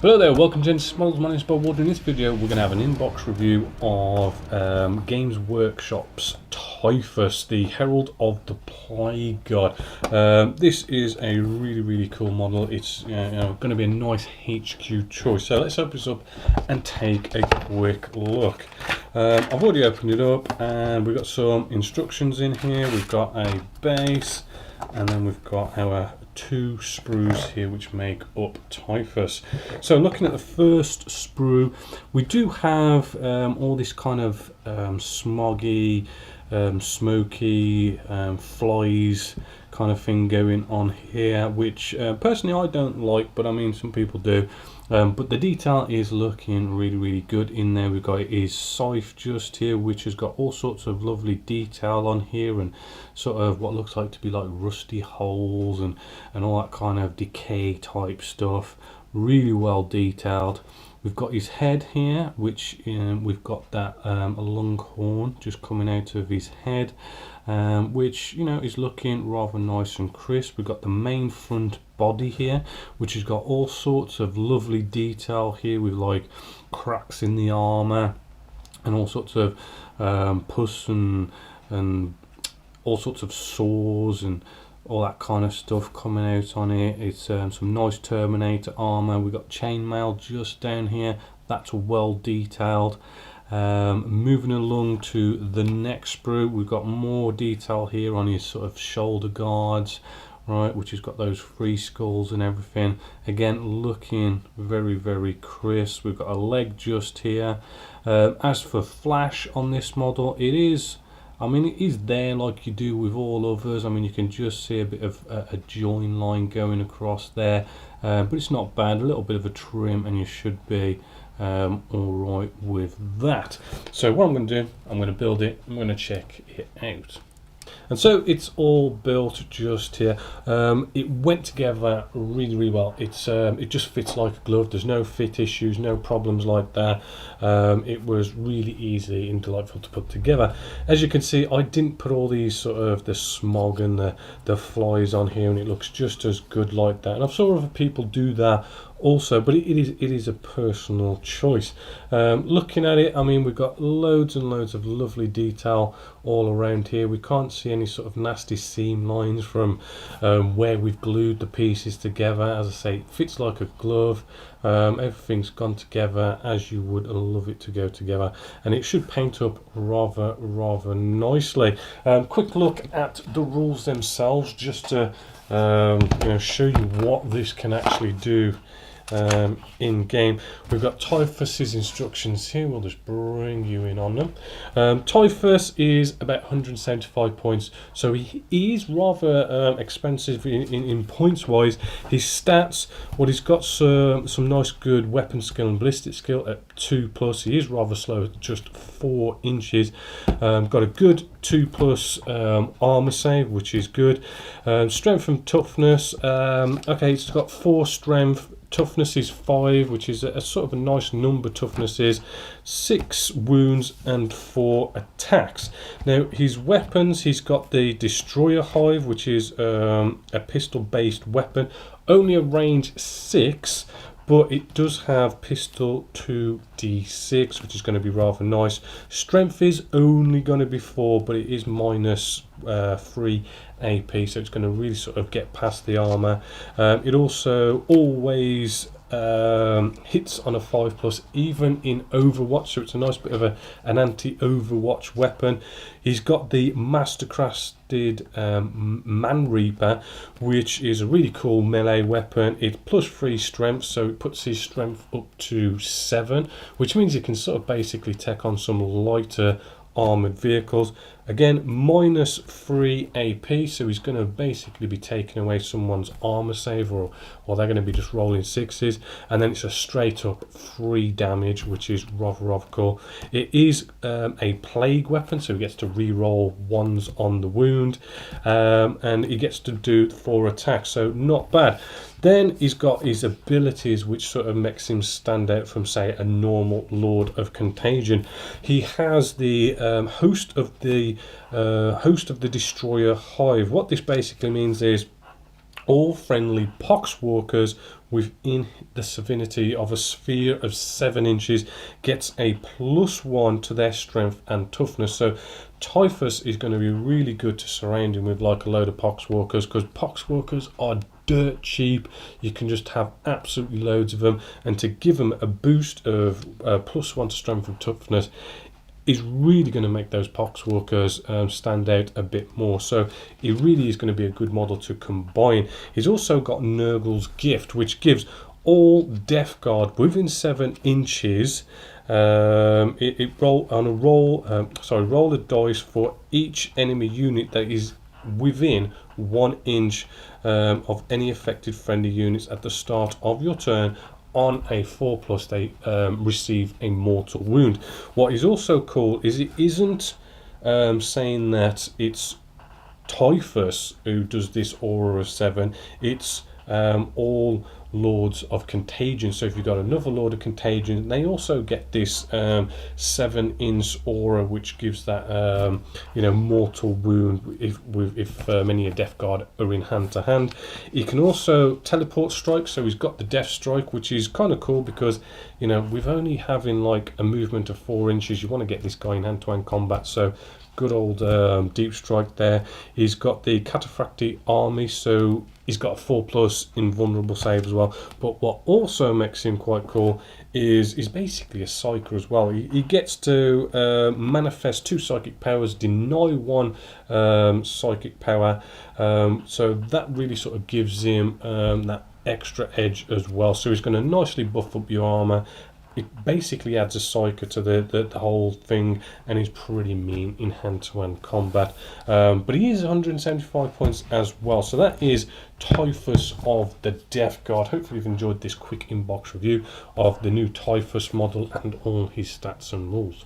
Hello there, welcome to Smolls. My name is Bob Ward. In this video we're going to have an inbox review of Games Workshop's Typhus, the Herald of the Plague God. This is a really cool model. It's going to be a nice HQ choice. So let's open this up and take a quick look. I've already opened it up and we've got some instructions in here. We've got a base and then we've got our two sprues here which make up Typhus. So looking at the first sprue, we do have all this kind of smoggy, smoky, flies kind of thing going on here, which personally I don't like, but I mean some people do. But the detail is looking really good in there. We've got his scythe just here, which has got all sorts of lovely detail on here, and sort of what looks like to be like rusty holes and all that kind of decay type stuff. Really well detailed. We've got his head here, which we've got that a lung horn just coming out of his head, which is looking rather nice and crisp. We've got the main front body here, which has got all sorts of lovely detail here with like cracks in the armor and all sorts of pus and all sorts of sores and all that kind of stuff coming out on it. It's some nice Terminator armor. We've got chainmail just down here, that's well detailed. Moving along to the next sprue, we've got more detail here on his sort of shoulder guards, right, which has got those three skulls and everything. Again, looking very crisp. We've got a leg just here. As for flash on this model, it is there like you do with all others. I mean, you can just see a bit of a join line going across there, but it's not bad. A little bit of a trim and you should be all right with that. So what I'm going to do, I'm going to build it, I'm going to check it out. And so it's all built just here. It went together really well. It just fits like a glove. There's no fit issues, no problems like that. It was really easy and delightful to put together. As you can see, I didn't put all these sort of the smog and the flies on here, and it looks just as good like that. And I've saw other people do that also, but it is a personal choice. Looking at it, I mean, we've got loads and loads of lovely detail all around here. We can't see any sort of nasty seam lines from where we've glued the pieces together. As I say, it fits like a glove. Everything's gone together as you would love it to go together, and it should paint up rather nicely. Quick look at the rules themselves, just to show you what this can actually do in game. We've got Typhus's instructions here. We'll just bring you in on them. Typhus is about 175 points, so he is rather expensive in points wise. His stats, well, he's got some nice good weapon skill and ballistic skill at 2+. He is rather slow at just 4 inches. Got a good 2+ armor save, which is good. Strength and toughness, okay, it's got 4 strength. Toughness is 5, which is a sort of a nice number. Toughness is 6 wounds and 4 attacks. Now his weapons, he's got the Destroyer Hive, which is a pistol based weapon, only a range 6, but it does have pistol 2d6, which is going to be rather nice. Strength is only going to be 4, but it is minus 3 AP, so it's going to really sort of get past the armor. It also always hits on a 5+, even in Overwatch, so it's a nice bit of an anti-Overwatch weapon. He's got the mastercrafted Man Reaper, which is a really cool melee weapon. It's +3 strength, so it puts his strength up to 7, which means he can sort of basically take on some lighter armored vehicles. Again, -3 AP, so he's going to basically be taking away someone's armor save, or they're going to be just rolling 6s, and then it's a straight up 3 damage, which is rather cool. It is a plague weapon, so he gets to re-roll 1s on the wound, and he gets to do 4 attacks, so not bad. Then he's got his abilities, which sort of makes him stand out from, say, a normal Lord of Contagion. He has the host of the Destroyer Hive. What this basically means is all friendly poxwalkers within the vicinity of a sphere of 7 inches gets a +1 to their strength and toughness. So Typhus is going to be really good to surround him with like a load of poxwalkers, because poxwalkers are dirt cheap. You can just have absolutely loads of them, and to give them a boost of +1 to strength and toughness is really going to make those poxwalkers stand out a bit more. So it really is going to be a good model to combine. He's also got Nurgle's Gift, which gives all Death Guard within 7 inches roll a dice for each enemy unit that is within 1 inch of any affected friendly units at the start of your turn. On a 4+, they receive a mortal wound. What is also cool is it isn't saying that it's Typhus who does this aura of 7. It's all Lords of Contagion. So if you've got another Lord of Contagion, they also get this 7-inch aura, which gives that mortal wound if many a Death Guard are in hand to hand. He can also teleport strike, so he's got the Death Strike, which is kind of cool because with only having like a movement of 4 inches, you want to get this guy in hand to hand combat. So good old deep strike there. He's got the Cataphracti Army, so he's got a 4+ invulnerable save as well. But what also makes him quite cool is he's basically a psyker as well. He gets to manifest 2 psychic powers, deny 1 psychic power. So that really sort of gives him that extra edge as well. So he's going to nicely buff up your armor. It basically adds a psyker to the whole thing, and he's pretty mean in hand-to-hand combat. But he is 175 points as well. So that is Typhus of the Death Guard. Hopefully you've enjoyed this quick inbox review of the new Typhus model and all his stats and rules.